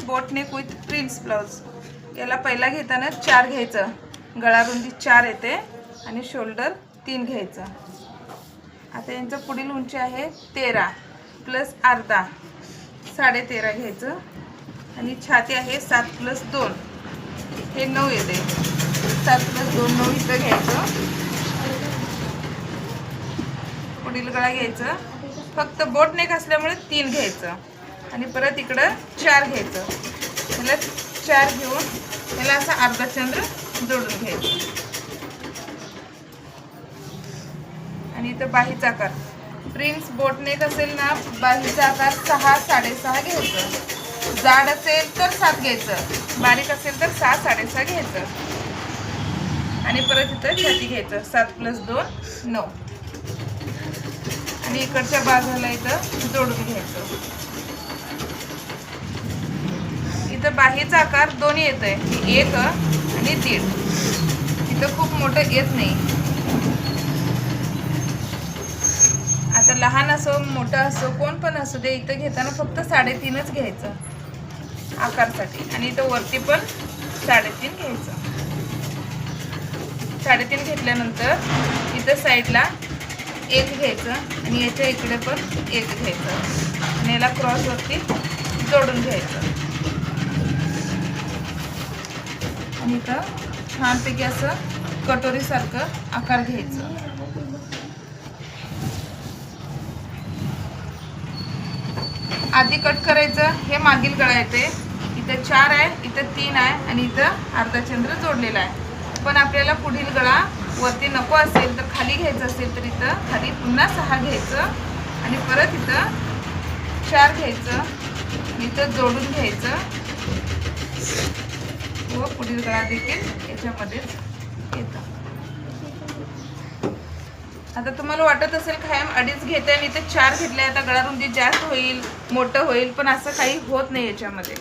Boat neck with prince blouse. याला पहिला घेताना 4 घ्यायचं, गळा रुंदी 4 येते आणि शोल्डर 3 घ्यायचं। आता यांचं पुढील उंची आहे 13 प्लस अर्धा 13.5 घ्यायचं आणि छाती आहे 7 प्लस 2 हे 9 येते। 7 प्लस 2 9 इथं घ्यायचं। पुढील गळा घ्यायचं, फक्त बोट नेक असल्यामुळे 3 घ्यायचं आणि परत इकडं 4 घ्यायचं। त्याला 4 घेऊन त्याला असा अर्धा चंद्र जोडून घ्यायचं आणि इथं बाहीचा आकार प्रिन्स बोट नेक असेल ना, बाहीचा आकार 6 6.5 घ्यायचं। जाड असेल तर 7 घ्यायचं, बारीक असेल तर 6 6.5 घ्यायचं आणि परत इथं छाती घ्यायचं 7 प्लस 2 9 आणि इकडच्या बाजूला इथं जोडून घ्यायचं। इथं बाहीचा आकार दोन्ही येतोय, 1 आणि 1.5। इथं खूप मोठं येत नाही। आता लहान असो मोठं असो कोण पण असू दे, इथं घेताना फक्त 3.5च घ्यायचं आकारसाठी आणि इथं वरती पण 3.5 घ्यायचं। 3.5 घेतल्यानंतर इथं साईडला 1 घ्यायचं आणि याच्या इकडे पण 1 घ्यायचं आणि याला क्रॉसवरती जोडून घ्यायचं आणि इथं छानपैकी असं कटोरीसारखं आकार घ्यायचं। आधी कट करायचं, हे मागील गळा येते, इथं 4 आहे, इथं 3 आहे आणि इथं अर्धा चंद्र जोडलेला आहे। पण आपल्याला पुढील गळा वरती नको असेल तर खाली घ्यायचं असेल तर इथं खाली पुन्हा 6 घ्यायचं आणि परत इथं 4 घ्यायचं, इथं जोडून घ्यायचं व पुढील गळा देखील याच्यामध्येच येतं। आता तुम्हाला वाटत असेल कायम 2.5 घेते आणि इथे 4 घेतले, आता गळा रुंदी जास्त होईल मोठं होईल, पण असं काही होत नाही याच्यामध्ये।